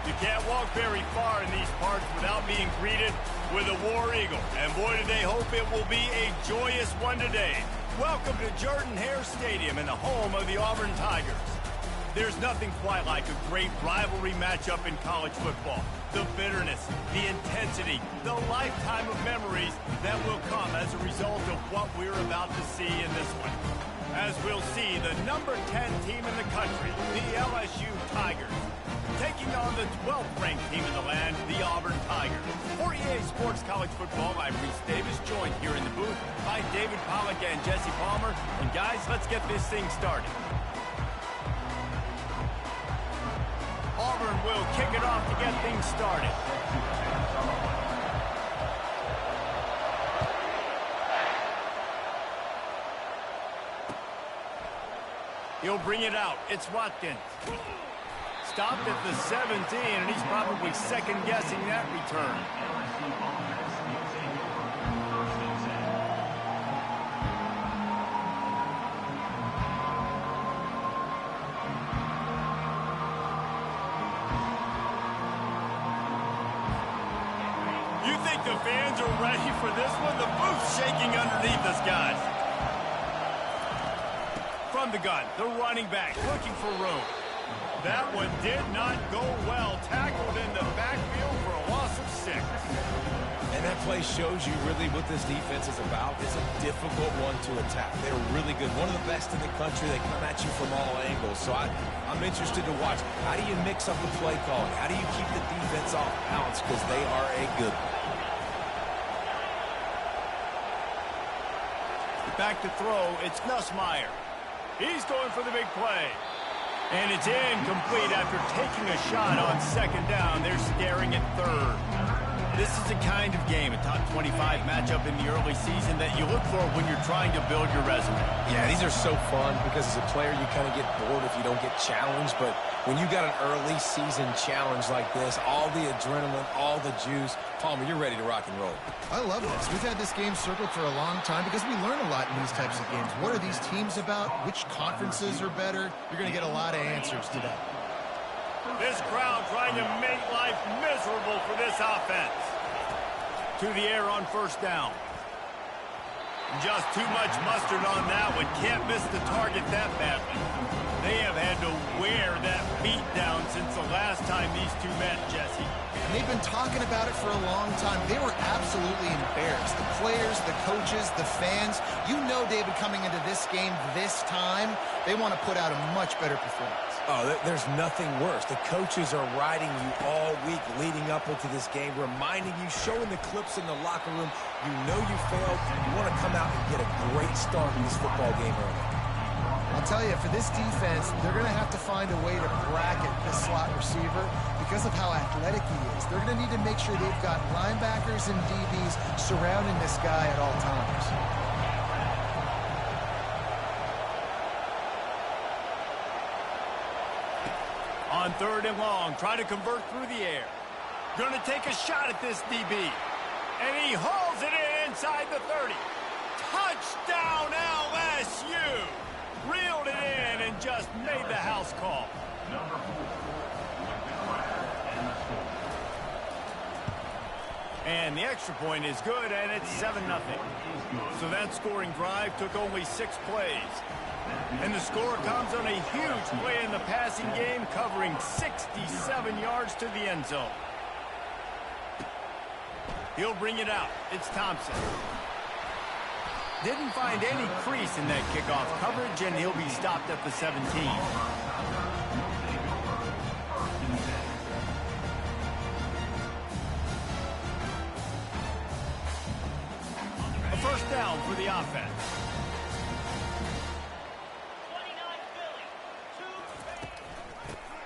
You can't walk very far in these parts without being greeted with a War Eagle. And boy, do they hope it will be a joyous one today. Welcome to Jordan-Hare Stadium and the home of the Auburn Tigers. There's nothing quite like a great rivalry matchup in college football. The bitterness, the intensity, the lifetime of memories that will come as a result of what we're about to see in this one. As we'll see, the number 10 team in the country, the LSU Tigers, taking on the 12th-ranked team in the land, the Auburn Tigers. For EA Sports College Football, I'm Reese Davis, joined here in the booth by David Pollack and Jesse Palmer. And guys, let's get this thing started. Auburn will kick it off to get things started. He'll bring it out. It's Watkins. Stopped at the 17, and he's probably second-guessing that return. You think the fans are ready for this one? The booth's shaking underneath us, guys. From the gun, the running back looking for room. That one did not go well. Tackled in the backfield for a loss of 6. And that play shows you really what this defense is about. It's a difficult one to attack. They're really good. One of the best in the country. They come at you from all angles. So I'm interested to watch. How do you mix up the play calling? How do you keep the defense off balance? Because they are a good one. Back to throw. It's Nussmeier. He's going for the big play. And it's incomplete after taking a shot on second down. They're staring at third. This is the kind of game, a top 25 matchup in the early season, that you look for when you're trying to build your resume. Yeah, these are so fun because as a player you kind of get bored if you don't get challenged. But when you got an early season challenge like this, all the adrenaline, all the juice, Palmer, you're ready to rock and roll. I love this. We've had this game circled for a long time because we learn a lot in these types of games. What are these teams about? Which conferences are better? You're going to get a lot of answers today. This crowd trying to make life miserable for this offense. To the air on first down. Just too much mustard on that one. Can't miss the target that badly. They have had to wear that beat down since the last time these two met, Jesse. And they've been talking about it for a long time. They were absolutely embarrassed. The players, the coaches, the fans. You know, David, coming into this game this time, they want to put out a much better performance. Oh, there's nothing worse. The coaches are riding you all week leading up into this game, reminding you, showing the clips in the locker room. You know you failed. You want to come out and get a great start in this football game early. I'll tell you, for this defense, they're going to have to find a way to bracket this slot receiver because of how athletic he is. They're going to need to make sure they've got linebackers and DBs surrounding this guy at all times. On third and long, try to convert through the air. Going to take a shot at this DB. And he hauls it in inside the 30. Touchdown LSU! Reeled it in and just made the house call. And the extra point is good, and it's 7-0. So that scoring drive took only 6 plays. And the score comes on a huge play in the passing game, covering 67 yards to the end zone. He'll bring it out. It's Thompson. Didn't find any crease in that kickoff coverage, and he'll be stopped at the 17. A first down for the offense.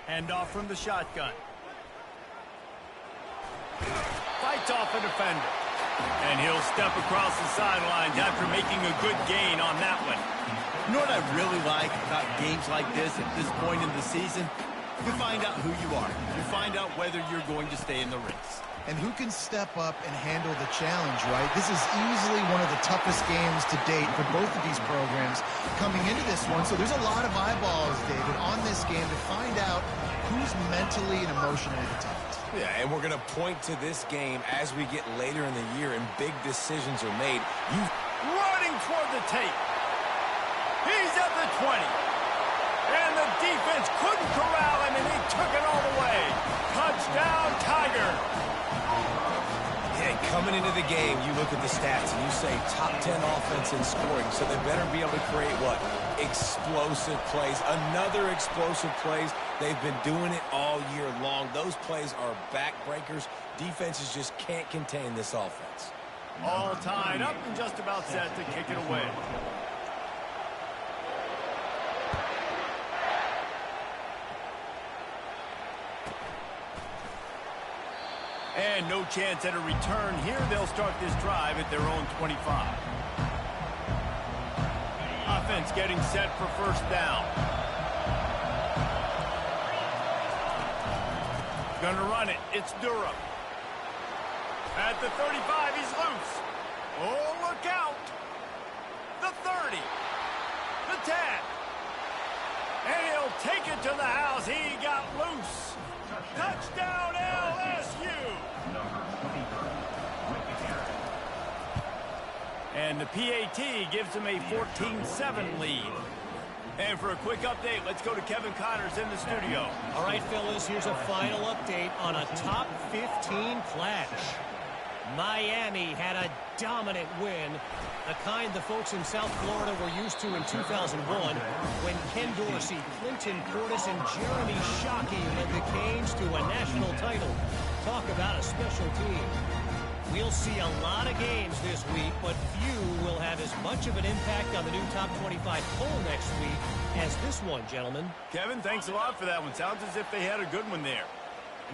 Hand off from the shotgun. Fights off a defender. And he'll step across the sidelines after making a good gain on that one. You know what I really like about games like this at this point in the season? You find out who you are. You find out whether you're going to stay in the race. And who can step up and handle the challenge, right? This is easily one of the toughest games to date for both of these programs coming into this one. So there's a lot of eyeballs, David, on this game to find out who's mentally and emotionally the toughest. Yeah, and we're going to point to this game as we get later in the year and big decisions are made. Running toward the tape. He's at the 20. And the defense couldn't corral him, and he took it all the way. Touchdown, Tiger. Yeah, coming into the game, you look at the stats and you say top 10 offense in scoring, so they better be able to create what? Explosive plays. Another explosive plays. They've been doing it all year long. Those plays are backbreakers. Defenses just can't contain this offense. All tied up and just about set to kick it away. And no chance at a return here. They'll start this drive at their own 25. Offense getting set for first down. Gonna run it. It's Durham. At the 35, he's loose. Oh, look out. The 30. The 10. And he'll take it to the house. He got loose. Touchdown, LSU. And the PAT gives them a 14-7 lead. And for a quick update, let's go to Kevin Connors in the studio. All right, fellas, here's a final update on a top 15 clash. Miami had a dominant win, the kind the folks in South Florida were used to in 2001 when Ken Dorsey, Clinton Portis, and Jeremy Shockey led the Canes to a national title. Talk about a special team. We'll see a lot of games this week, but few will have as much of an impact on the new top 25 poll next week as this one, gentlemen. Kevin, thanks a lot for that one. Sounds as if they had a good one there.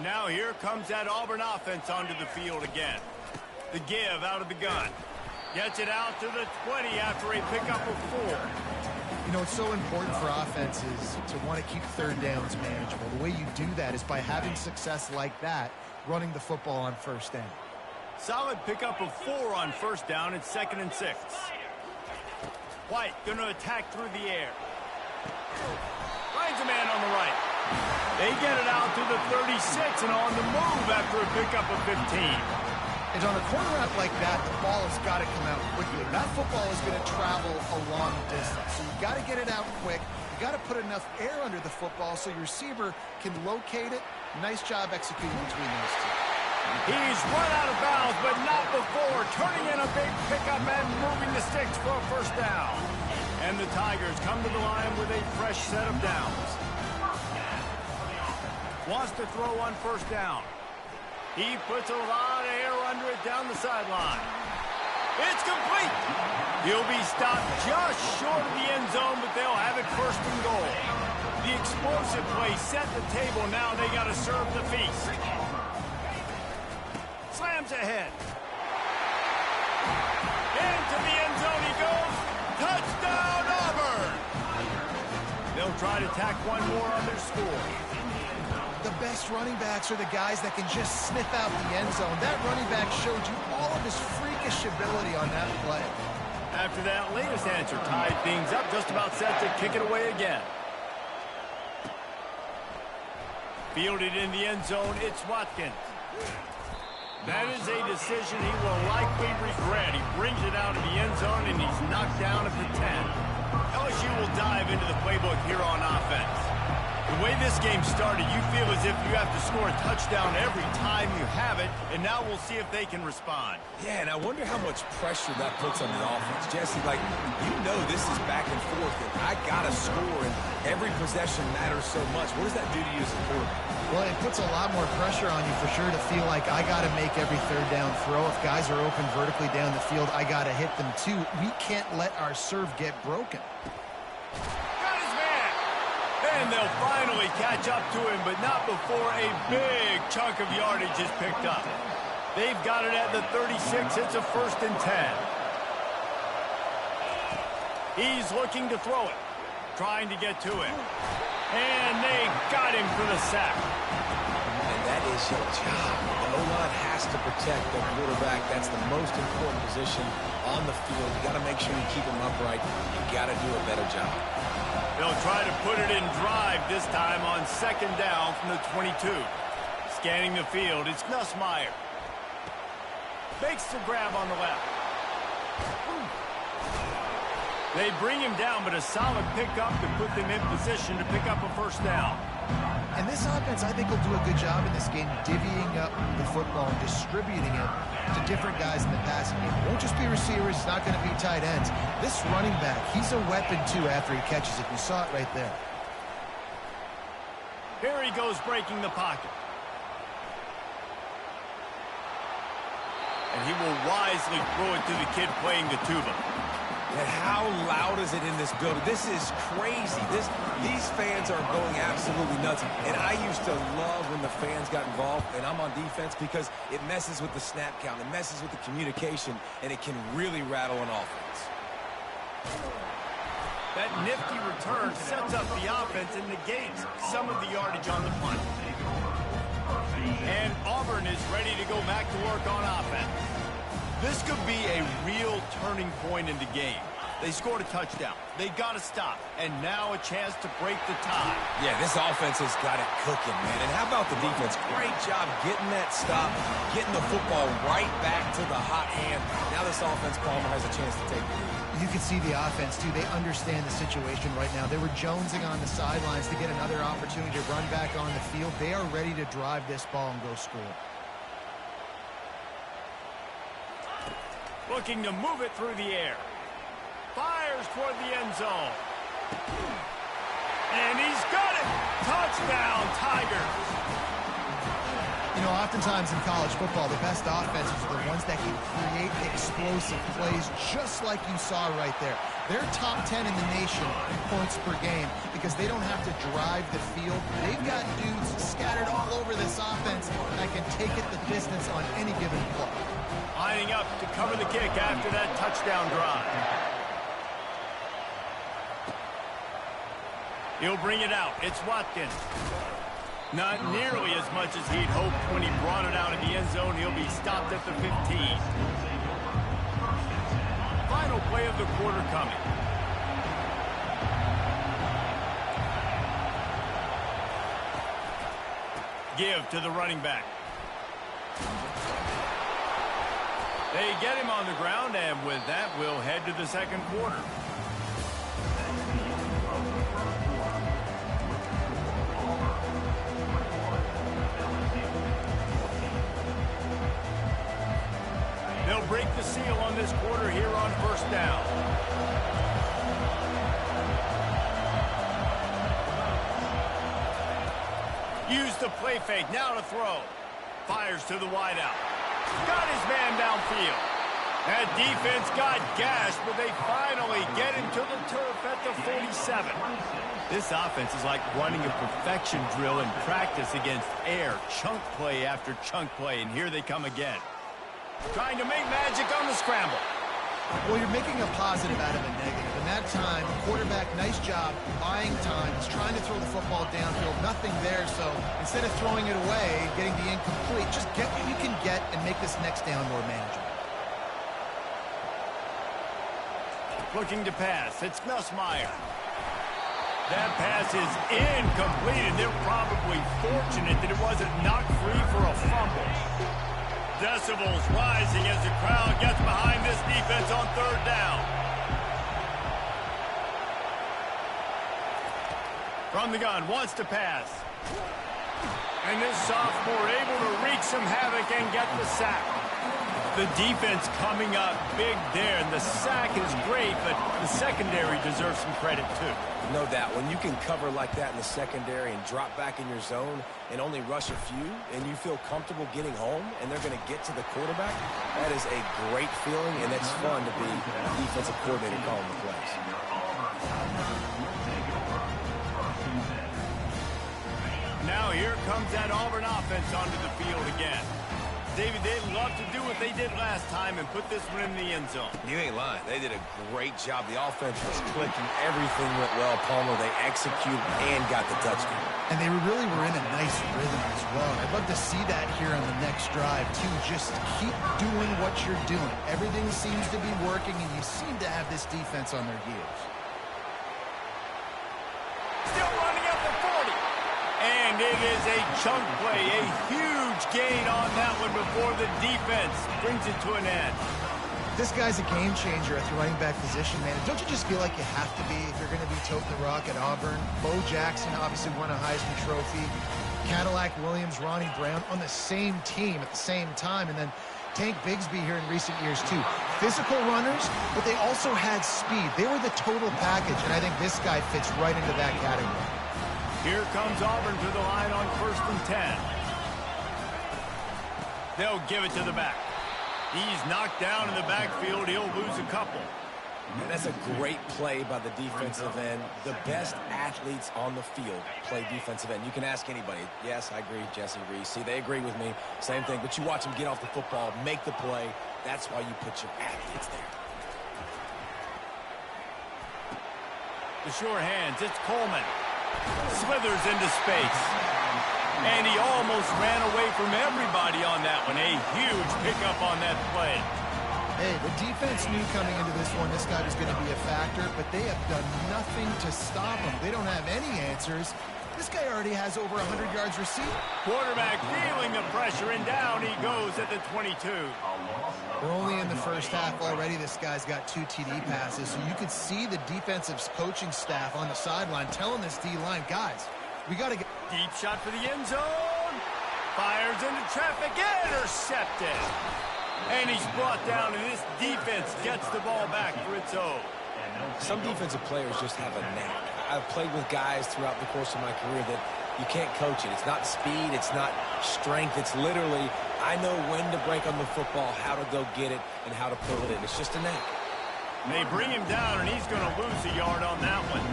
Now here comes that Auburn offense onto the field again. The give out of the gun. Gets it out to the 20 after a pickup of 4. You know, it's so important for offenses to want to keep third downs manageable. The way you do that is by having success like that, running the football on first down. Solid pickup of 4 on first down. It's 2nd and 6. White going to attack through the air. Finds a man on the right. They get it out to the 36 and on the move after a pickup of 15. And on a corner route like that, the ball has got to come out quickly. That football is going to travel a long distance. So you got to get it out quick. You got to put enough air under the football so your receiver can locate it. Nice job executing between those two. He's run out of bounds, but not before. Turning in a big pickup and moving the sticks for a first down. And the Tigers come to the line with a fresh set of downs. Wants to throw on first down. He puts a lot of air under it down the sideline. It's complete. He'll be stopped just short of the end zone, but they'll have it first and goal. The explosive play set the table. Now they got to serve the feast. Slams ahead. Into the end zone he goes. Touchdown, Auburn. They'll try to tack one more on their score. The best running backs are the guys that can just sniff out the end zone. That running back showed you all of his freakish ability on that play. After that latest answer, tied things up, just about set to kick it away again. Fielded in the end zone, it's Watkins. That is a decision he will likely regret. He brings it out of the end zone, and he's knocked down at the 10. LSU will dive into the playbook here on offense. The way this game started, you feel as if you have to score a touchdown every time you have it, and now we'll see if they can respond. Yeah, and I wonder how much pressure that puts on the offense. Jesse, like, you know this is back and forth, and I got to score, and every possession matters so much. What does that do to you as a quarterback? Well, it puts a lot more pressure on you for sure to feel like I got to make every third down throw. If guys are open vertically down the field, I got to hit them too. We can't let our serve get broken. And they'll finally catch up to him, but not before a big chunk of yardage is picked up. They've got it at the 36. It's a 1st and 10. He's looking to throw it, trying to get to him. And they got him for the sack. And that is your job. The O-line has to protect their quarterback. That's the most important position on the field. You got to make sure you keep him upright. You got to do a better job. They'll try to put it in drive this time on second down from the 22. Scanning the field, it's Nussmeier. Makes the grab on the left. They bring him down, but a solid pickup to put them in position to pick up a first down. And this offense, I think, will do a good job in this game divvying up the football and distributing it to different guys in the passing game. It won't just be receivers. It's not going to be tight ends. This running back, he's a weapon, too, after he catches it. You saw it right there. Here he goes breaking the pocket. And he will wisely throw it to the kid playing the tuba. And how loud is it in this building? This is crazy. These fans are going absolutely nuts. And I used to love when the fans got involved, and I'm on defense, because it messes with the snap count. It messes with the communication, and it can really rattle an offense. That nifty return sets up the offense and negates some of the yardage on the punt. And Auburn is ready to go back to work on offense. This could be a real turning point in the game. They scored a touchdown. They got to stop. And now a chance to break the tie. Yeah, this offense has got it cooking, man. And how about the defense? Great job getting that stop, getting the football right back to the hot hand. Now this offense, Palmer, has a chance to take the lead. You can see the offense, too. They understand the situation right now. They were jonesing on the sidelines to get another opportunity to run back on the field. They are ready to drive this ball and go score. Looking to move it through the air. Fires toward the end zone. And he's got it! Touchdown, Tigers! You know, oftentimes in college football, the best offenses are the ones that can create explosive plays, just like you saw right there. They're top 10 in the nation in points per game because they don't have to drive the field. They've got dudes scattered all over this offense that can take it the distance on any given play. Lining up to cover the kick after that touchdown drive. He'll bring it out. It's Watkins. Not nearly as much as he'd hoped when he brought it out of the end zone. He'll be stopped at the 15. Final play of the quarter coming. Give to the running back. They get him on the ground, and with that, we'll head to the second quarter. They'll break the seal on this quarter here on first down. Use the play fake, now to throw. Fires to the wideout. Got his man downfield. That defense got gashed, but they finally get him to the turf at the 47. This offense is like running a perfection drill in practice against air. Chunk play after chunk play, and here they come again. Trying to make magic on the scramble. Well, you're making a positive out of a negative. And that time, quarterback, nice job, buying time. He's trying to throw the football downfield. Nothing there, so instead of throwing it away, getting the incomplete, just get what you can get and make this next down more manageable. Looking to pass. It's Nussmeier. That pass is incomplete, and they're probably fortunate that it wasn't knocked free for a fumble. Decibels rising as the crowd gets behind this defense on third down. From the gun, wants to pass. And this sophomore able to wreak some havoc and get the sack. The defense coming up big there, and the sack is great, but the secondary deserves some credit too. No doubt. When you can cover like that in the secondary and drop back in your zone and only rush a few, and you feel comfortable getting home, and they're going to get to the quarterback, that is a great feeling, and it's fun to be a defensive coordinator calling the plays. Now here comes that Auburn offense onto the field again. David, they'd love to do what they did last time and put this one in the end zone. You ain't lying. They did a great job. The offense was clicking. Everything went well. Palmer, they executed and got the touchdown. And they really were in a nice rhythm as well. I'd love to see that here on the next drive, too. Just keep doing what you're doing. Everything seems to be working, and you seem to have this defense on their heels. Still running up the 40. And it is a chunk play, a huge gain on that one before the defense brings it to an end. This guy's a game changer at the running back position, man. Don't you just feel like you have to be if you're going to be toting the rock at Auburn? Bo Jackson obviously won a Heisman Trophy. Cadillac Williams, Ronnie Brown on the same team at the same time. And then Tank Bigsby here in recent years, too. Physical runners, but they also had speed. They were the total package, and I think this guy fits right into that category. Here comes Auburn to the line on 1st and 10. They'll give it to the back. He's knocked down in the backfield. He'll lose a couple. And that's a great play by the defensive end. The best athletes on the field play defensive end. You can ask anybody. Yes, I agree, Jesse Reese. See, they agree with me. Same thing. But you watch them get off the football, make the play. That's why you put your athletes there. The sure hands. It's Coleman. Slithers into space. And he almost ran away from everybody on that one. A huge pickup on that play. Hey, the defense knew coming into this one this guy was going to be a factor, but they have done nothing to stop him. They don't have any answers. This guy already has over 100 yards received. Quarterback feeling the pressure, and down he goes at the 22. We're only in the first half already. This guy's got 2 TD passes, so you could see the defensive coaching staff on the sideline telling this D-line, guys, we got to get... Deep shot for the end zone. Fires into traffic. Intercepted. And he's brought down, and this defense gets the ball back for its own. Some defensive players just have a knack. I've played with guys throughout the course of my career that you can't coach it. It's not speed. It's not strength. It's literally, I know when to break on the football, how to go get it, and how to pull it in. It's just a knack. They bring him down, and he's going to lose a yard on that one.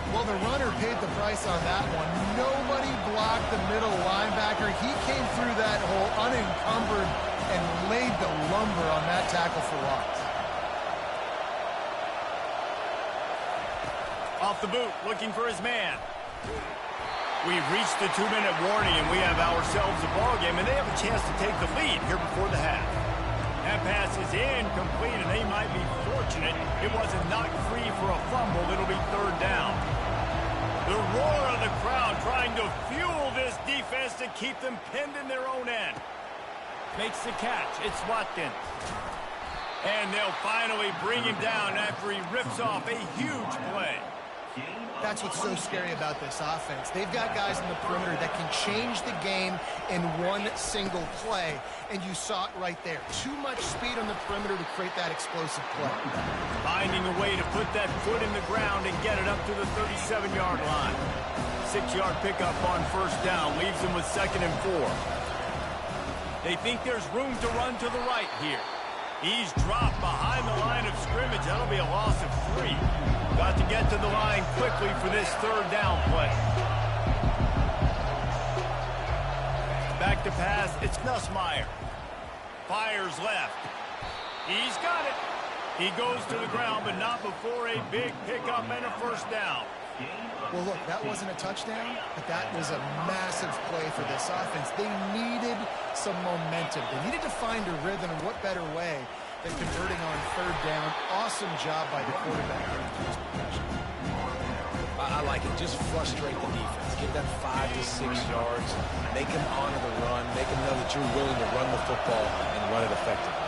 Well, the runner paid the price on that one. Nobody blocked the middle linebacker. He came through that hole unencumbered and laid the lumber on that tackle for loss. Off the boot, looking for his man. We've reached the 2-minute warning, and we have ourselves a ball game, and they have a chance to take the lead here before the half. That pass is incomplete, and they might be fortunate it wasn't knocked free for a fumble. It'll be 3rd down. The roar of the crowd trying to fuel this defense to keep them pinned in their own end. Makes the catch. It's Watkins. And they'll finally bring him down after he rips off a huge play. That's what's so scary about this offense. They've got guys in the perimeter that can change the game in one single play, and you saw it right there. Too much speed on the perimeter to create that explosive play. Finding a way to put that foot in the ground and get it up to the 37-yard line. 6-yard pickup on 1st down leaves them with 2nd and 4. They think there's room to run to the right here. He's dropped behind the line of scrimmage. That'll be a loss of 3. Got to get to the line quickly for this 3rd down play. Back to pass. It's Nussmeier. Fires left. He's got it. He goes to the ground, but not before a big pickup and a 1st down. Well, look, that wasn't a touchdown, but that was a massive play for this offense. They needed some momentum. They needed to find a rhythm, and what better way than converting on 3rd down. Awesome job by the quarterback. I like it. Just frustrate the defense. Give them 5 to 6 yards. Make them honor the run. Make them know that you're willing to run the football and run it effectively.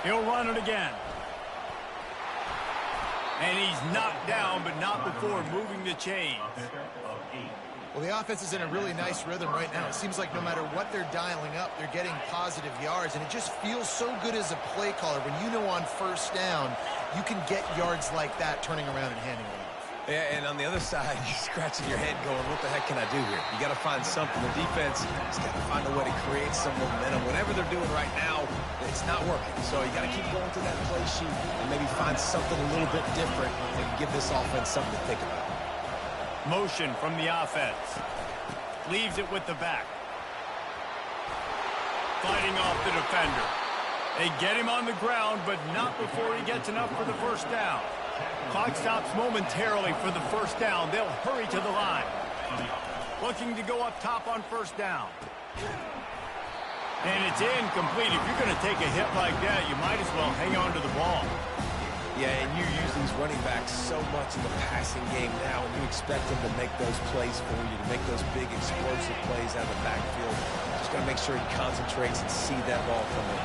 He'll run it again. And he's knocked down, but not before moving the chains. Well, the offense is in a really nice rhythm right now. It seems like no matter what they're dialing up, they're getting positive yards, and it just feels so good as a play caller when you know on 1st down you can get yards like that turning around and handing it off. Yeah, and on the other side, you're scratching your head going, what the heck can I do here? You got to find something. The defense has got to find a way to create some momentum. Whatever they're doing right now, it's not working. So you got to keep going through that play sheet and maybe find something a little bit different and give this offense something to think about. Motion from the offense. Leaves it with the back. fighting off the defender. They get him on the ground, but not before he gets enough for the first down. Clock stops momentarily for the first down. They'll hurry to the line. Looking to go up top on first down. And it's incomplete. If you're going to take a hit like that, you might as well hang on to the ball. Yeah, and you use these running backs so much in the passing game now, and you expect them to make those plays for you, to make those big explosive plays out of the backfield. Just got to make sure he concentrates and see that ball coming.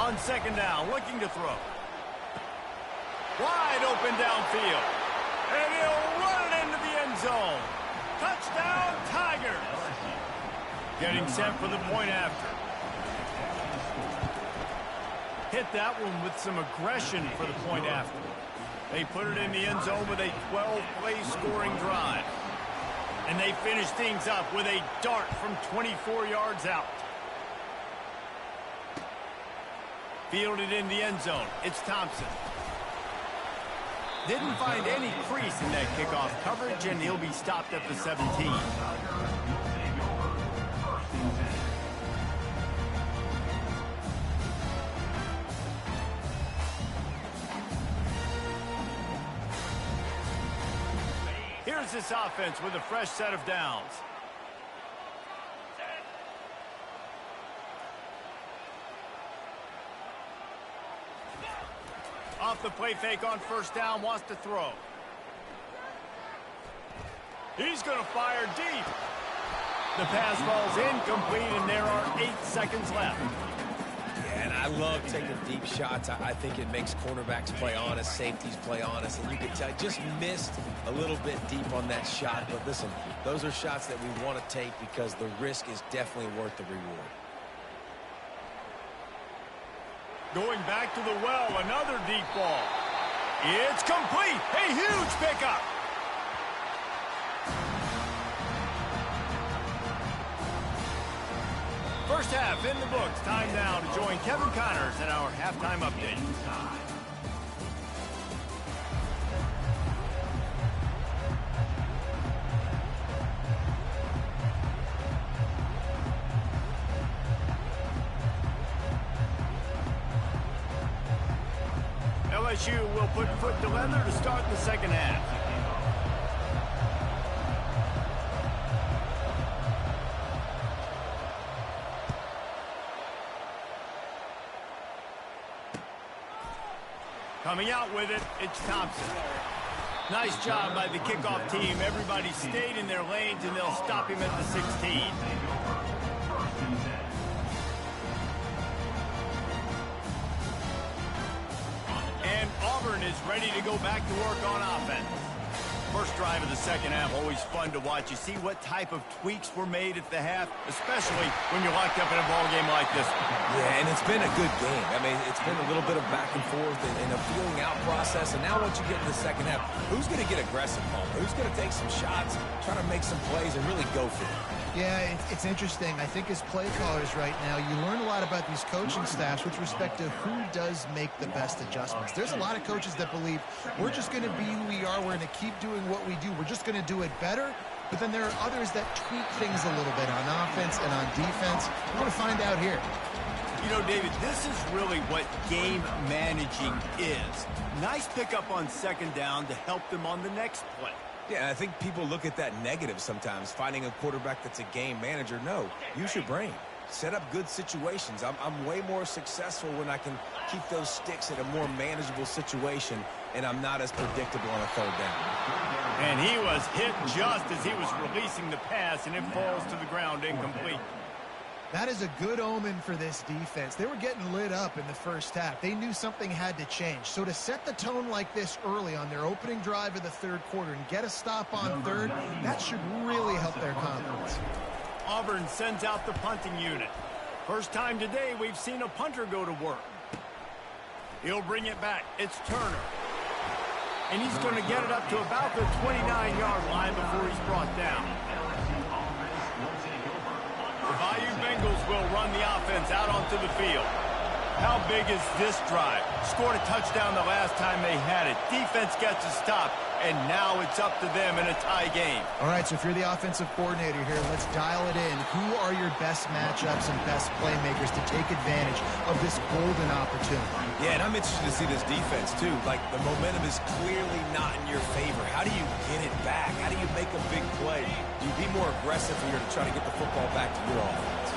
On second down, looking to throw. Wide open downfield. And he'll run it into the end zone. Touchdown, Tigers. Getting set for the point after. Hit that one with some aggression for the point after. They put it in the end zone with a 12-play scoring drive. And they finish things up with a dart from 24 yards out. Fielded in the end zone. It's Thompson. Didn't find any crease in that kickoff coverage, and he'll be stopped at the 17. Here's this offense with a fresh set of downs. Off the play fake on first down, wants to throw. He's going to fire deep. The pass ball's incomplete, and there are 8 seconds left. Yeah, and I love taking deep shots. I think it makes cornerbacks play honest, safeties play honest, and you can tell just missed a little bit deep on that shot. But listen, those are shots that we want to take because the risk is definitely worth the reward. Going back to the well, another deep ball. It's complete. A huge pickup. First half in the books. Time now to join Kevin Connors in our halftime update. LSU will put foot to leather to start the second half. Coming out with it, it's Thompson. Nice job by the kickoff team. Everybody stayed in their lanes, and they'll stop him at the 16. And Auburn is ready to go back to work on offense. First drive of the second half, always fun to watch. You see what type of tweaks were made at the half, especially when you're locked up in a ball game like this one. Yeah, and it's been a good game. I mean, it's been a little bit of back and forth and a feeling out process. And now once you get in the second half, who's going to get aggressive home? Who's going to take some shots, try to make some plays, and really go for it? Yeah, it's interesting. I think as play callers right now, you learn a lot about these coaching staffs with respect to who does make the best adjustments. There's a lot of coaches that believe we're just going to be who we are. We're going to keep doing what we do. We're just going to do it better. But then there are others that tweak things a little bit on offense and on defense. We're going to find out here. You know, David, this is really what game managing is. Nice pickup on second down to help them on the next play. Yeah, I think people look at that negative sometimes, finding a quarterback that's a game manager. No, use your brain. Set up good situations. I'm way more successful when I can keep those sticks in a more manageable situation, and I'm not as predictable on a third down. And he was hit just as he was releasing the pass, and it falls to the ground incomplete. That is a good omen for this defense. They were getting lit up in the first half. They knew something had to change. So to set the tone like this early on their opening drive of the third quarter and get a stop on third, that should really help their confidence. Auburn sends out the punting unit. First time today we've seen a punter go to work. He'll bring it back. It's Turner. And he's going to get it up to about the 29-yard line before he's brought down. The Bayou Bengals will run the offense out onto the field. How big is this drive? Scored a touchdown the last time they had it. it. Defense gets a stop, and now it's up to them in a tie game. All right, so if you're the offensive coordinator here, let's dial it in. Who are your best matchups and best playmakers to take advantage of this golden opportunity? Yeah, and I'm interested to see this defense, too. Like, the momentum is clearly not in your favor. How do you get it back? How do you make a big play? Do you be more aggressive here to try to get the football back to your offense?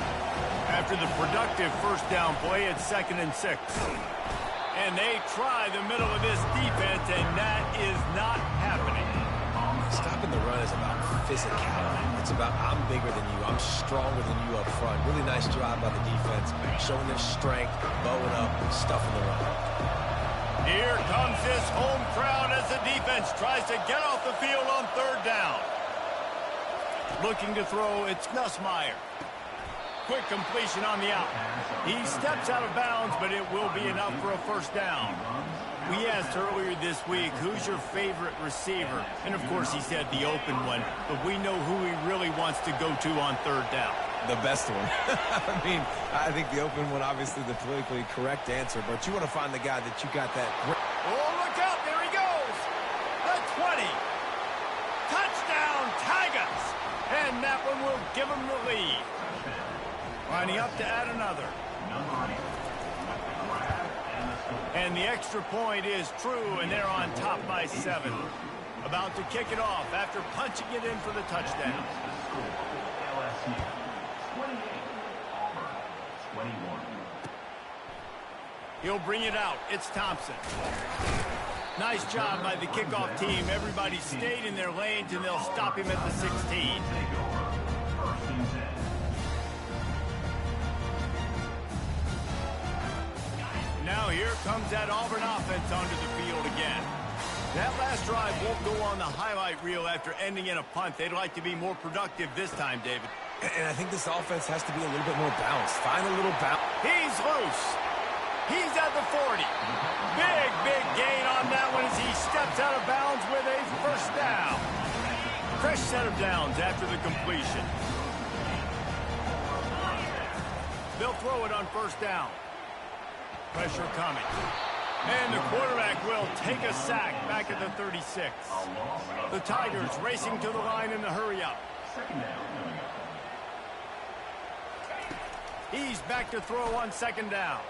After the productive first down play, it's 2nd and 6. And they try the middle of this defense, and that is not happening. Stopping the run is about physicality. It's about I'm bigger than you. I'm stronger than you up front. Really nice job by the defense, showing their strength, bowing up, stuffing the run. Here comes this home crowd as the defense tries to get off the field on 3rd down. Looking to throw, it's Nussmeier. Quick completion on the out. He steps out of bounds, but it will be enough for a first down. We asked earlier this week, who's your favorite receiver? And, of course, he said the open one, but we know who he really wants to go to on 3rd down. The best one. I mean, I think the open one, obviously the politically correct answer, but you want to find the guy that you got that. Oh, look out. There he goes. The 20. Touchdown, Tigers. And that one will give him the lead. Lining up to add another. And the extra point is true, and they're on top by 7. About to kick it off after punching it in for the touchdown. He'll bring it out. It's Thompson. Nice job by the kickoff team. Everybody stayed in their lanes, and they'll stop him at the 16. Now here comes that Auburn offense onto the field again. That last drive won't go on the highlight reel after ending in a punt. They'd like to be more productive this time, David. And I think this offense has to be a little bit more balanced. Find a little balance. He's loose. He's at the 40. Big gain on that one as he steps out of bounds with a first down. Fresh set of downs after the completion. They'll throw it on first down. Pressure coming. And the quarterback will take a sack back at the 36. The Tigers racing to the line in the hurry-up. He's back to throw on 2nd down.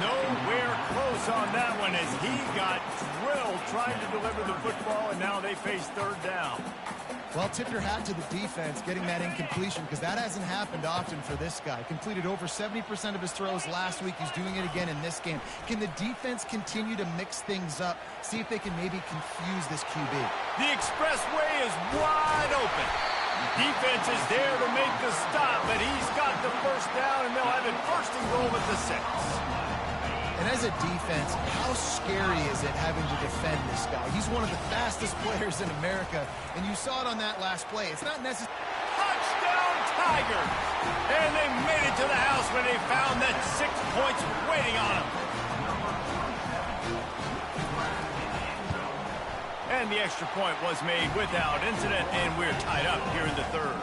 Nowhere close on that one as he got drilled trying to deliver the football, and now they face 3rd down. Well, tip your hat to the defense getting that incompletion because that hasn't happened often for this guy. Completed over 70% of his throws last week. He's doing it again in this game. Can the defense continue to mix things up? See if they can maybe confuse this QB. The expressway is wide open. Defense is there to make the stop, but he's got the first down, and they'll have it 1st and goal at the 6. And as a defense, how scary is it having to defend this guy? He's one of the fastest players in America, and you saw it on that last play. It's not necessary. Touchdown, Tigers! And they made it to the house when they found that 6 points waiting on them. And the extra point was made without incident, and we're tied up here in the 3rd.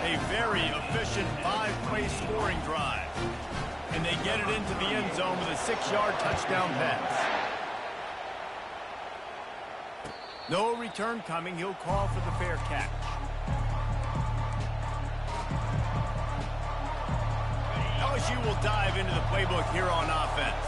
A very efficient 5-play scoring drive. And they get it into the end zone with a 6-yard touchdown pass. No return coming. He'll call for the fair catch. LSU will dive into the playbook here on offense.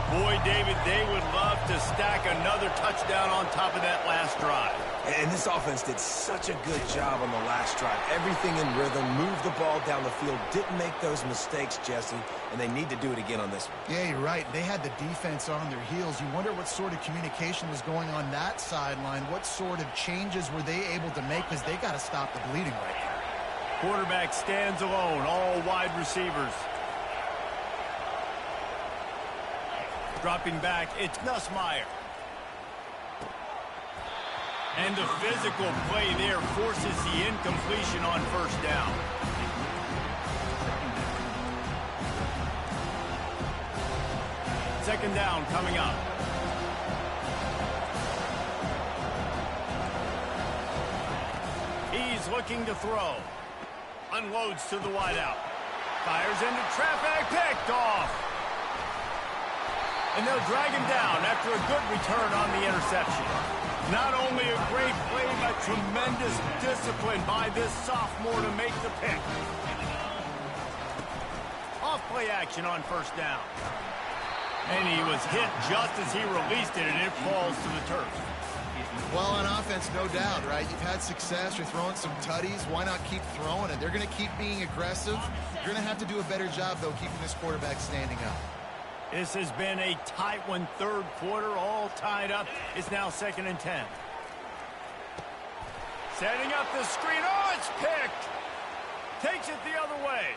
Boy, David, they would love to stack another touchdown on top of that last drive. And this offense did such a good job on the last drive. Everything in rhythm, moved the ball down the field, didn't make those mistakes, Jesse, and they need to do it again on this one. Yeah, you're right. They had the defense on their heels. You wonder what sort of communication was going on that sideline. What sort of changes were they able to make because they got to stop the bleeding right now. Quarterback stands alone, all wide receivers. Dropping back, it's Nussmeier. And the physical play there forces the incompletion on first down. Second down coming up. He's looking to throw. Unloads to the wideout. Fires into traffic, picked off. And they'll drag him down after a good return on the interception. Not only a great play, but tremendous discipline by this sophomore to make the pick. Off play action on first down. And he was hit just as he released it, and it falls to the turf. Well, on offense, no doubt, right? You've had success. You're throwing some tutties. Why not keep throwing it? They're going to keep being aggressive. You're going to have to do a better job, though, keeping this quarterback standing up. This has been a tight one, third quarter, all tied up. It's now 2nd and 10. Setting up the screen. Oh, it's picked. Takes it the other way.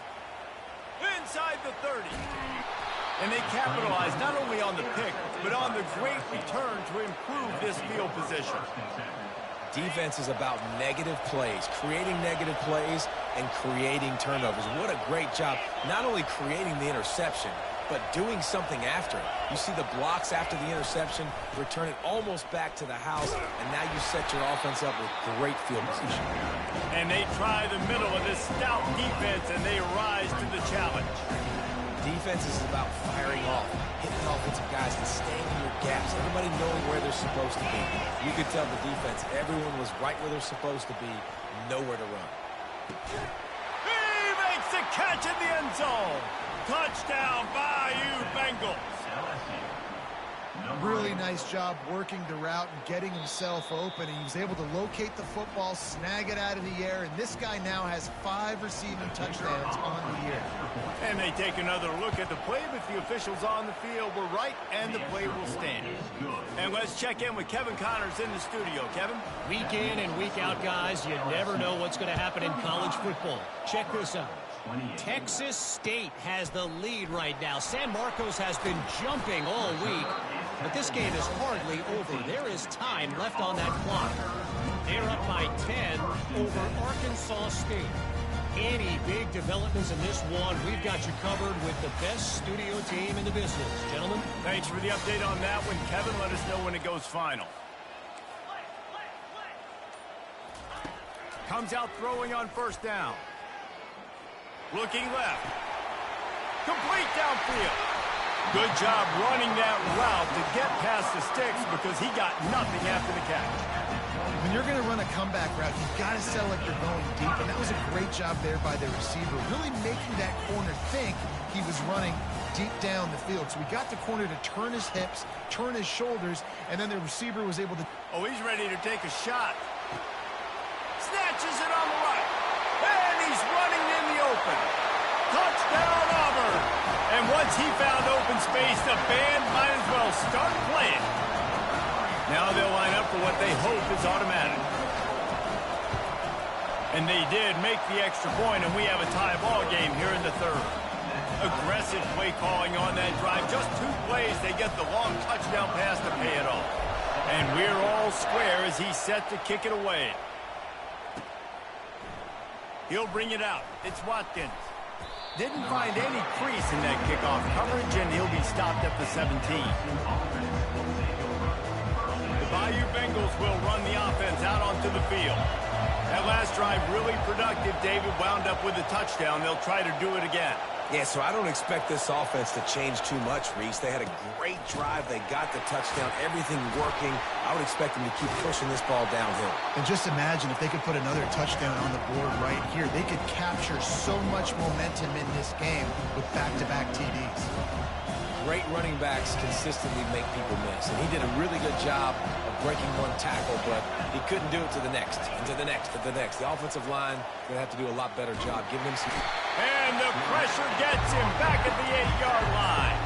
Inside the 30. And they capitalize not only on the pick, but on the great return to improve this field position. Defense is about negative plays, creating negative plays and creating turnovers. What a great job, not only creating the interception, but doing something after it. You see the blocks after the interception, return it almost back to the house, and now you set your offense up with great field position. And they try the middle of this stout defense, and they rise to the challenge. Defense is about firing off, hitting offensive guys and staying in your gaps. Everybody knowing where they're supposed to be. You could tell the defense, everyone was right where they're supposed to be, nowhere to run. He makes the catch in the end zone. Touchdown, Bayou Bengals. Really nice job working the route and getting himself open. He was able to locate the football, snag it out of the air, and this guy now has 5 receiving touchdowns on the year. And they take another look at the play, but the officials on the field were right, and the play will stand. And let's check in with Kevin Connors in the studio. Kevin? Week in and week out, guys, you never know what's going to happen in college football. Check this out. Texas State has the lead right now. San Marcos has been jumping all week, but this game is hardly over. There is time left on that clock. They're up by 10 over Arkansas State. Any big developments in this one, we've got you covered with the best studio team in the business. Gentlemen? Thanks for the update on that one, Kevin. Let us know when it goes final. Comes out throwing on first down. Looking left. Complete downfield. Good job running that route to get past the sticks because he got nothing after the catch. When you're going to run a comeback route, you've got to sell like you're going deep, and that was a great job there by the receiver, really making that corner think he was running deep down the field. So we got the corner to turn his hips, turn his shoulders, and then the receiver was able to... Oh, he's ready to take a shot. Snatches it on the right. And he's running in the open. Touchdown, Auburn. And once he found open space, the band might as well start playing. Now they'll line up for what they hope is automatic. And they did make the extra point, and we have a tie ball game here in the third. Aggressive play calling on that drive. Just 2 plays, they get the long touchdown pass to pay it off. And we're all square as he's set to kick it away. He'll bring it out. It's Watkins. Didn't find any crease in that kickoff coverage, and he'll be stopped at the 17. The Bayou Bengals will run the offense out onto the field. That last drive really productive. David wound up with a touchdown. They'll try to do it again. Yeah, so I don't expect this offense to change too much, Reese. They had a great drive. They got the touchdown, everything working. I would expect them to keep pushing this ball downhill. And just imagine if they could put another touchdown on the board right here. They could capture so much momentum in this game with back-to-back TDs. Great running backs consistently make people miss. And he did a really good job of breaking one tackle, but he couldn't do it to the next, and to the next, and to the next. The offensive line going to have to do a lot better job giving him some... And the pressure gets him back at the 8-yard line.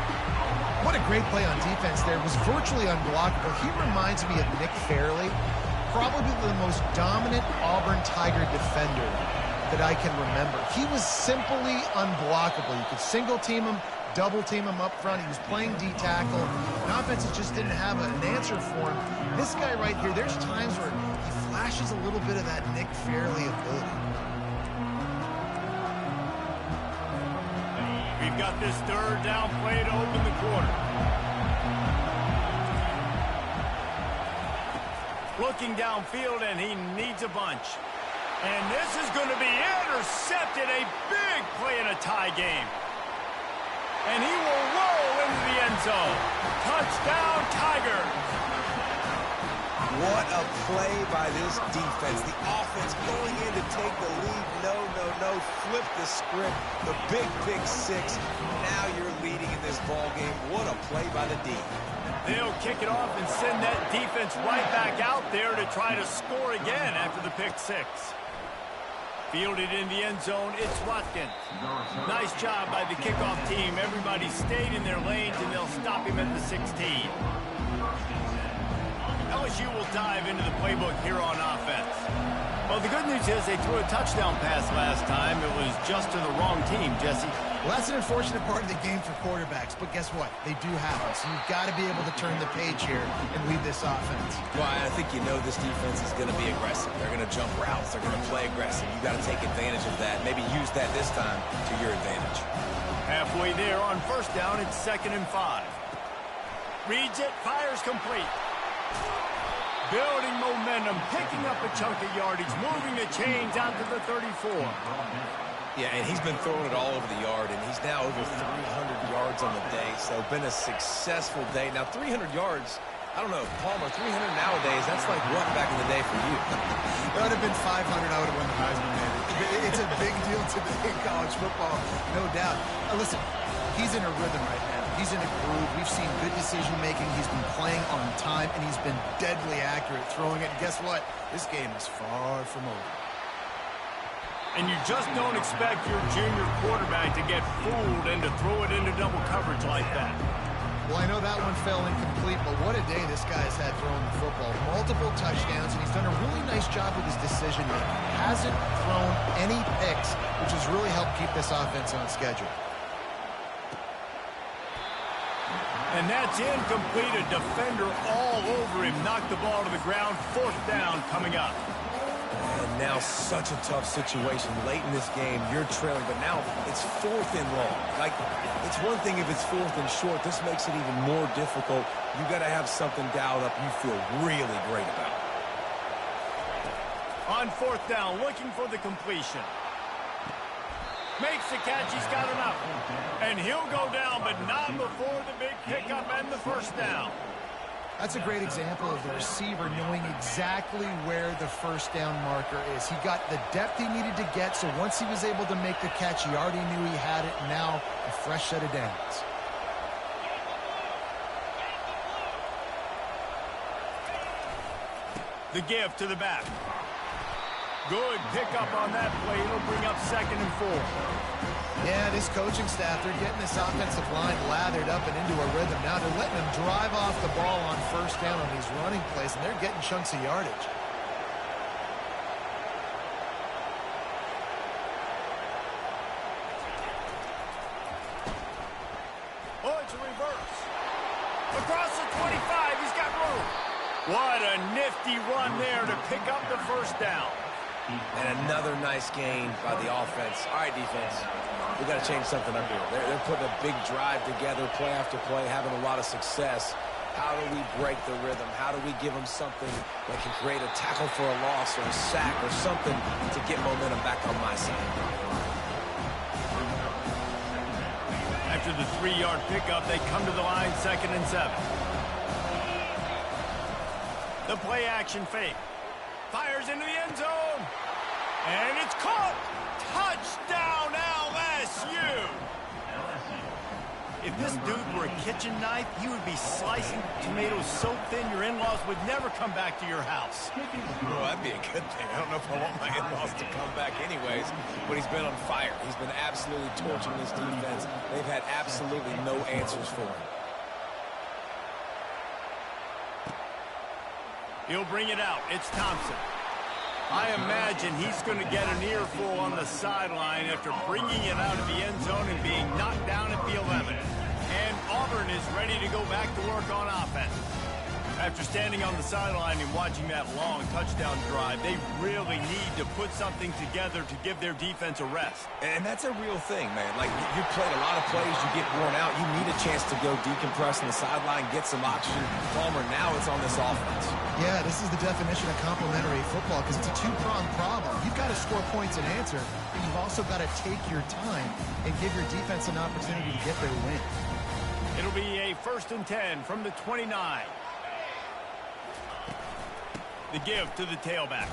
What a great play on defense there. It was virtually unblockable. He reminds me of Nick Fairley, probably the most dominant Auburn Tiger defender that I can remember. He was simply unblockable. You could single team him, double team him up front. He was playing D-tackle. And offenses just didn't have an answer for him. This guy right here, there's times where he flashes a little bit of that Nick Fairley ability. We've got this third down play to open the quarter. Looking downfield, and he needs a bunch. And this is going to be intercepted. A big play in a tie game. And he will roll into the end zone. Touchdown, Tigers. What a play by this defense. The offense going in to take the lead. No. Flip the script. The big pick six. Now you're leading in this ball game. What a play by the D. They'll kick it off and send that defense right back out there to try to score again after the pick six. Fielded in the end zone, it's Watkins. Nice job by the kickoff team. Everybody stayed in their lanes, and they'll stop him at the 16. LSU will dive into the playbook here on offense. Well, the good news is they threw a touchdown pass last time. It was just to the wrong team, Jesse. Well, that's an unfortunate part of the game for quarterbacks, but guess what? They do happen, so you've got to be able to turn the page here and lead this offense. Well, I think you know this defense is going to be aggressive. They're going to jump routes. They're going to play aggressive. You've got to take advantage of that. Maybe use that this time to your advantage. Halfway there on first down, it's 2nd and 5. Reads it, fires complete. Building momentum, picking up a chunk of yardage, moving the chains out to the 34. Yeah, and he's been throwing it all over the yard, and he's now over 300 yards on the day, so been a successful day. Now, 300 yards, I don't know, Palmer, 300 nowadays, that's like what back in the day for you? That would have been 500, I would have won the Heisman, man. It's a big deal today in college football, no doubt. Listen, he's in a rhythm right now. He's in a groove. We've seen good decision-making. He's been playing on time, and he's been deadly accurate throwing it. And guess what? This game is far from over. And you just don't expect your junior quarterback to get fooled and to throw it into double coverage like that. Well, I know that one fell incomplete, but what a day this guy's had throwing the football. Multiple touchdowns, and he's done a really nice job with his decision-making. Hasn't thrown any picks, which has really helped keep this offense on schedule. And that's incomplete. A defender all over him. Knocked the ball to the ground. 4th down coming up. And now such a tough situation. Late in this game, you're trailing, but now it's 4th and long. Like, it's one thing if it's 4th and short. This makes it even more difficult. You got to have something dialed up you feel really great about. On 4th down, looking for the completion. Makes the catch. He's got enough. And he'll go down, but not before the big pickup and the 1st down. That's a great example of the receiver knowing exactly where the 1st down marker is. He got the depth he needed to get, so once he was able to make the catch, he already knew he had it. Now, a fresh set of downs. The give to the back. Good pickup on that play. It'll bring up 2nd and 4. Yeah, this coaching staff, they're getting this offensive line lathered up and into a rhythm. Now they're letting them drive off the ball on 1st down on these running plays, and they're getting chunks of yardage. Oh, it's a reverse. Across the 25, he's got room. What a nifty run there to pick up the 1st down. And another nice gain by the offense. All right, defense, we got to change something up here. They're putting a big drive together, play after play, having a lot of success. How do we break the rhythm? How do we give them something that can create a tackle for a loss or a sack or something to get momentum back on my side? After the 3-yard pickup, they come to the line, 2nd and 7. The play action fake. Fires into the end zone. And it's caught. Touchdown, LSU. If this dude were a kitchen knife, he would be slicing tomatoes so thin your in-laws would never come back to your house. Well, that'd be a good thing. I don't know if I want my in-laws to come back anyways, but he's been on fire. He's been absolutely torching this defense. They've had absolutely no answers for him. He'll bring it out. It's Thompson. I imagine he's going to get an earful on the sideline after bringing it out of the end zone and being knocked down at the 11. And Auburn is ready to go back to work on offense. After standing on the sideline and watching that long touchdown drive, they really need to put something together to give their defense a rest. And that's a real thing, man. Like, you played a lot of plays, you get worn out, you need a chance to go decompress on the sideline, get some oxygen. Palmer, now it's on this offense. Yeah, this is the definition of complementary football because it's a two-pronged problem. You've got to score points and answer, but you've also got to take your time and give your defense an opportunity to get their win. It'll be a 1st and 10 from the 29. The give to the tailback.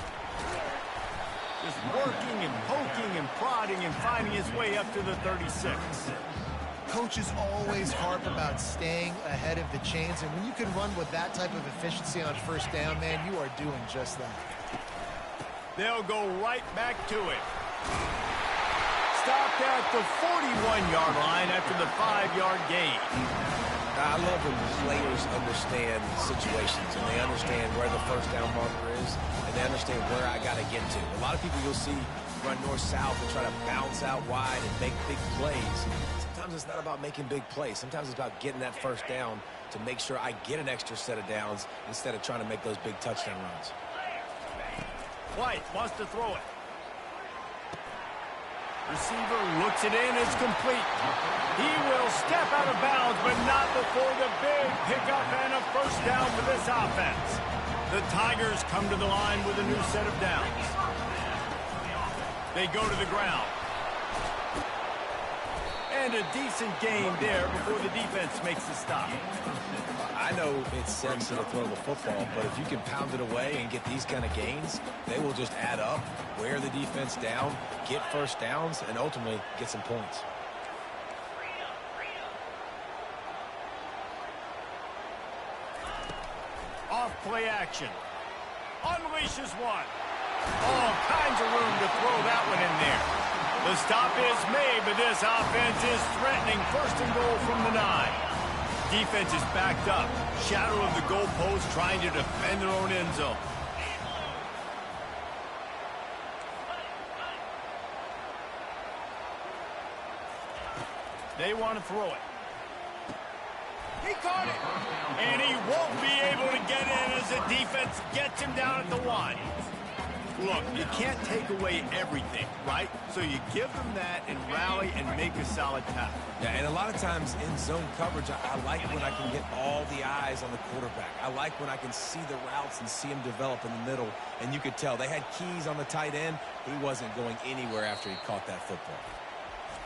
Just working and poking and prodding and finding his way up to the 36. Coaches always harp about staying ahead of the chains, and when you can run with that type of efficiency on 1st down, man, you are doing just that. They'll go right back to it. Stopped at the 41-yard line after the 5-yard gain. I love when players understand situations and they understand where the 1st down marker is and they understand where I got to get to. A lot of people you'll see run north-south and try to bounce out wide and make big plays. Sometimes it's not about making big plays. Sometimes it's about getting that 1st down to make sure I get an extra set of downs instead of trying to make those big touchdown runs. White wants to throw it. Receiver looks it in. It's complete. He will step out of bounds, but not before the big pickup and a 1st down for this offense. The Tigers come to the line with a new set of downs. They go to the ground. And a decent gain there before the defense makes the stop. I know it's sexy to throw the football, but if you can pound it away and get these kind of gains, they will just add up, wear the defense down, get 1st downs, and ultimately get some points. Off play action. Unleashes one. All kinds of room to throw that one in there. The stop is made, but this offense is threatening 1st and goal from the 9. Defense is backed up. Shadow of the goalpost trying to defend their own end zone. They want to throw it. He caught it. And he won't be able to get in as the defense gets him down at the 1. Look, you can't take away everything, right? So you give them that and rally and make a solid tackle. Yeah, and a lot of times in zone coverage, I like when I can get all the eyes on the quarterback. I like when I can see the routes and see him develop in the middle. And you could tell they had keys on the tight end. He wasn't going anywhere after he caught that football.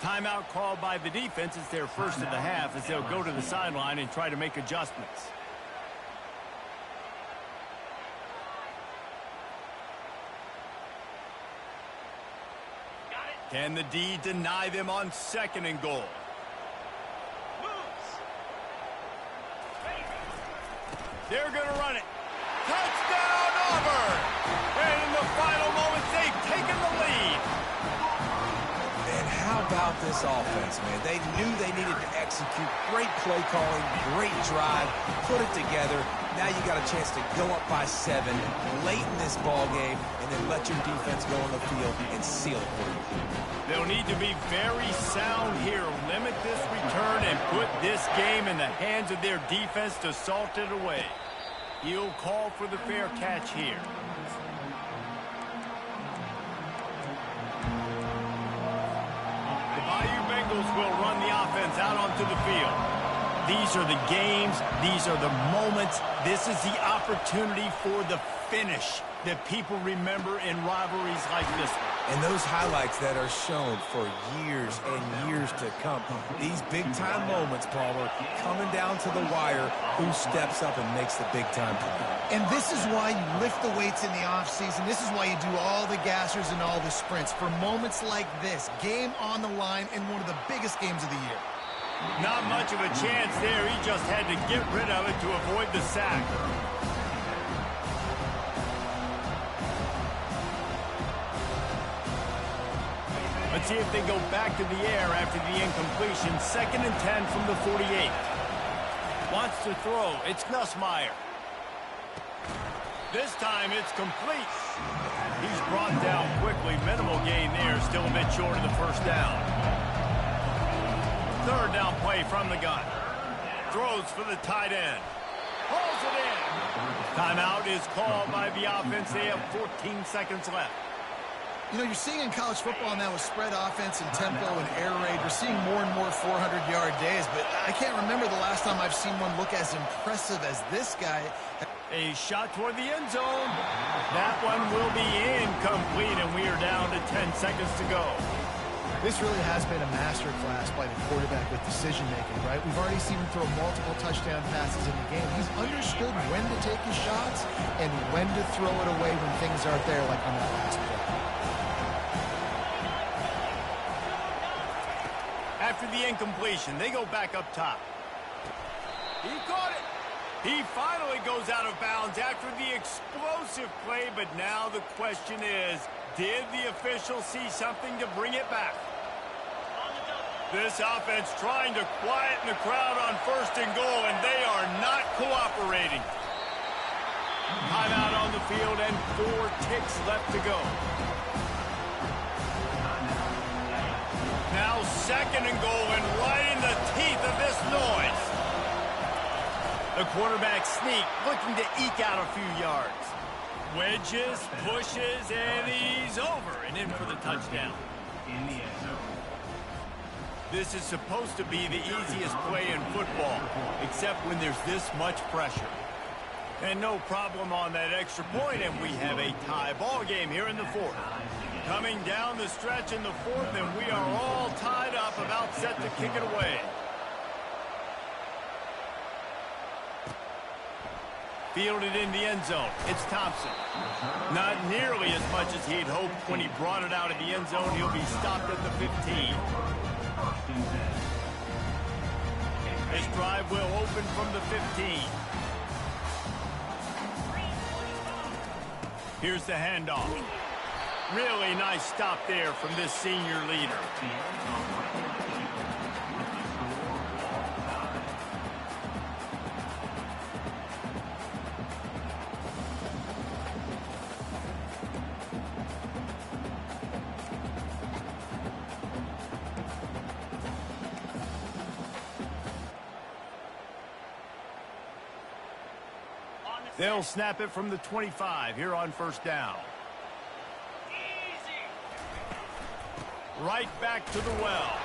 Timeout called by the defense. It's their 1st of the half as they'll go to the sideline and try to make adjustments. Can the D deny them on 2nd and goal? They're going to run it. Touchdown, Auburn! And in the final moments, they've taken the lead. And how about this offense, man? They knew they needed to execute. Great play calling, great drive, put it together. Now you got a chance to go up by 7 late in this ball game and then let your defense go on the field and seal it for you. They'll need to be very sound here. Limit this return and put this game in the hands of their defense to salt it away. He'll call for the fair catch here. The Bayou Bengals will run the offense out onto the field. These are the games. These are the moments. This is the opportunity for the finish that people remember in rivalries like this one. And those highlights that are shown for years and years to come. These big-time moments, Palmer, coming down to the wire, who steps up and makes the big-time play. And this is why you lift the weights in the offseason. This is why you do all the gassers and all the sprints. For moments like this, game on the line in one of the biggest games of the year. Not much of a chance there. He just had to get rid of it to avoid the sack. Let's see if they go back to the air after the incompletion. 2nd and 10 from the 48. Wants to throw. It's Nussmeier. This time it's complete. He's brought down quickly. Minimal gain there. Still a bit short of the 1st down. 3rd down play from the gun. Throws for the tight end. Pulls it in. Timeout is called by the offense. They have 14 seconds left. You know, you're seeing in college football now with spread offense and tempo and air raid, we're seeing more and more 400-yard days, but I can't remember the last time I've seen one look as impressive as this guy. A shot toward the end zone. That one will be incomplete, and we are down to 10 seconds to go. This really has been a masterclass by the quarterback with decision-making, right? We've already seen him throw multiple touchdown passes in the game. He's understood when to take his shots and when to throw it away when things aren't there, like on that last play. After the incompletion, they go back up top. He caught it. He finally goes out of bounds after the explosive play, but now the question is, did the official see something to bring it back? This offense trying to quieten the crowd on 1st and goal, and they are not cooperating. Timeout on the field and 4 ticks left to go. Now 2nd and goal, and right in the teeth of this noise. The quarterback sneak, looking to eke out a few yards. Wedges, pushes, and he's over and in for the touchdown. In the end zone. This is supposed to be the easiest play in football, except when there's this much pressure. And no problem on that extra point, and we have a tie ball game here in the 4th. Coming down the stretch in the 4th, and we are all tied up, about set to kick it away. Fielded in the end zone. It's Thompson. Not nearly as much as he'd hoped when he brought it out of the end zone. He'll be stopped at the 15. This drive will open from the 15. Here's the handoff. Really nice stop there from this senior leader. They'll snap it from the 25 here on 1st down. Right back to the well.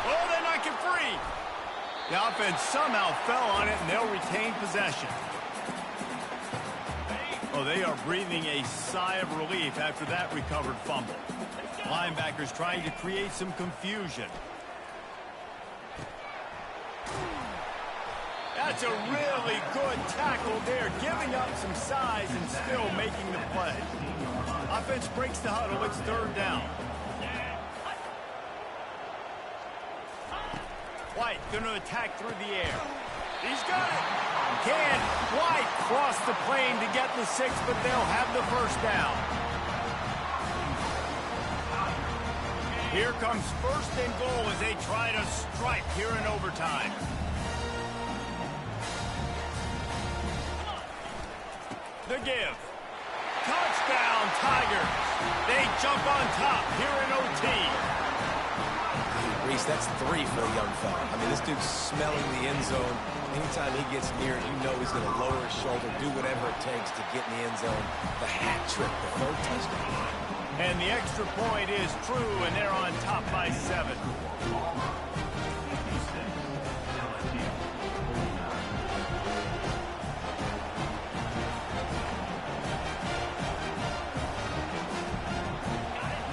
Oh, they knock it free. The offense somehow fell on it, and they'll retain possession. Oh, they are breathing a sigh of relief after that recovered fumble. Linebackers trying to create some confusion. That's a really good tackle there, giving up some size and still making the play. Offense breaks the huddle. It's 3rd down. White going to attack through the air. He's got it. Can White cross the plane to get the 6, but they'll have the 1st down. Here comes 1st and goal as they try to strike here in overtime. The give. Touchdown, Tigers. They jump on top here in OT. Reese, that's 3 for a young fella. I mean, this dude's smelling the end zone. Anytime he gets near it, you know he's going to lower his shoulder, do whatever it takes to get in the end zone. The hat trick, the 3rd touchdown. And the extra point is true, and they're on top by 7.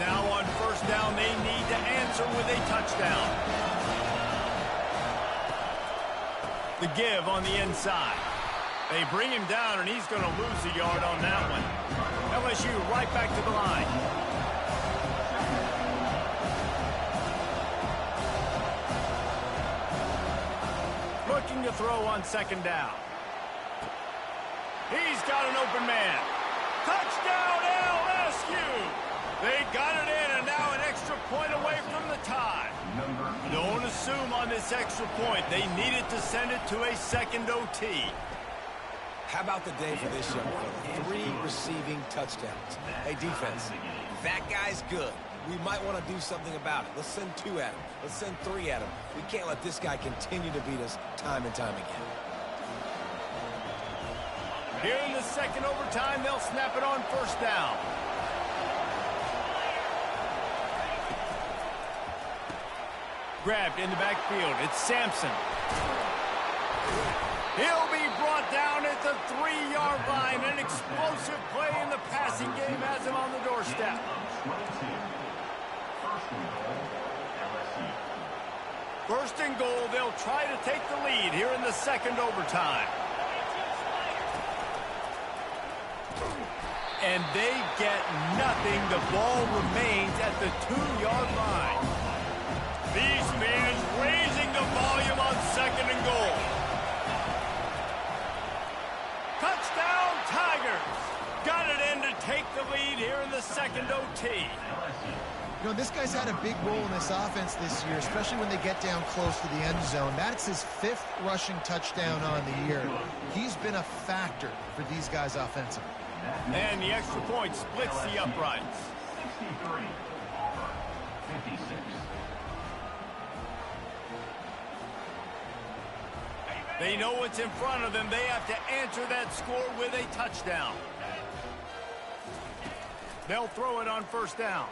Now on 1st down, they need to answer with a touchdown. The give on the inside. They bring him down, and he's going to lose a yard on that one. LSU right back to the line. Looking to throw on 2nd down. He's got an open man. Touchdown, LSU! They got it in, and now an extra point away from the tie. Don't assume on this extra point. They needed to send it to a 2nd OT. How about the day for this young fella? 3 receiving touchdowns. Hey, defense, that guy's good. We might want to do something about it. Let's send 2 at him. Let's send 3 at him. We can't let this guy continue to beat us time and time again. Here in the 2nd overtime, they'll snap it on 1st down. Grabbed in the backfield. It's Sampson. He'll be brought down at the 3-yard line. An explosive play in the passing game has him on the doorstep. First and goal, they'll try to take the lead here in the second overtime. And they get nothing. The ball remains at the 2-yard line. Beastman is raising the volume on second and goal. Touchdown, Tigers. Got it in to take the lead here in the second OT. You know, this guy's had a big role in this offense this year, especially when they get down close to the end zone. That's his 5th rushing touchdown on the year. He's been a factor for these guys offensively. And the extra point splits the uprights. 63, Auburn, 56. They know what's in front of them. They have to answer that score with a touchdown. They'll throw it on first down.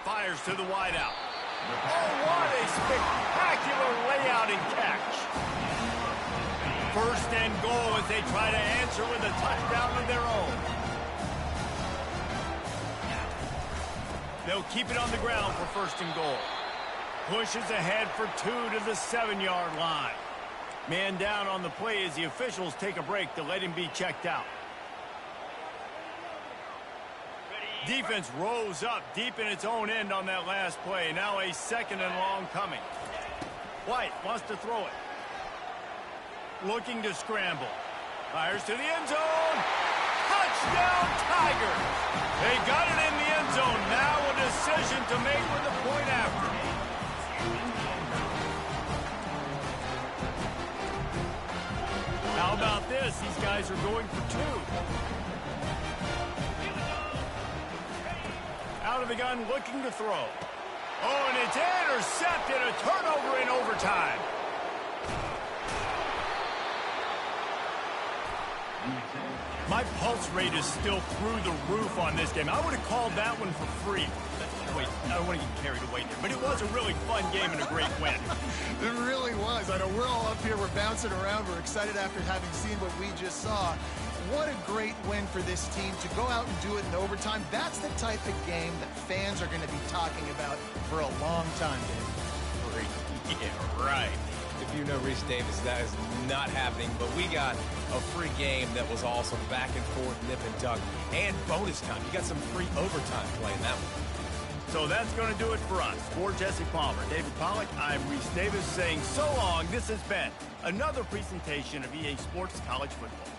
Fires to the wideout. Oh, what a spectacular layout and catch. First and goal as they try to answer with a touchdown of their own. They'll keep it on the ground for first and goal. Pushes ahead for 2 to the 7-yard line. Man down on the play as the officials take a break to let him be checked out. Defense rose up deep in its own end on that last play. Now a second and long coming. White wants to throw it. Looking to scramble. Fires to the end zone. Touchdown, Tigers. They got it in the end zone. Now a decision to make with the point after. How about this? These guys are going for 2. Out of the gun, looking to throw. Oh, and it's intercepted. A turnover in overtime. My pulse rate is still through the roof on this game. I would have called that one for free. Wait, I don't want to get carried away there. But it was a really fun game and a great win. It really was. I know we're all up here. We're bouncing around. We're excited after having seen what we just saw. What a great win for this team to go out and do it in overtime. That's the type of game that fans are going to be talking about for a long time, Dave. Yeah, right. If you know Reese Davis, that is not happening. But we got a free game that was awesome. Back and forth, nip and tuck, and bonus time. You got some free overtime playing that one. So that's going to do it for us. For Jesse Palmer, David Pollack, I'm Reese Davis saying so long. This has been another presentation of EA Sports College Football.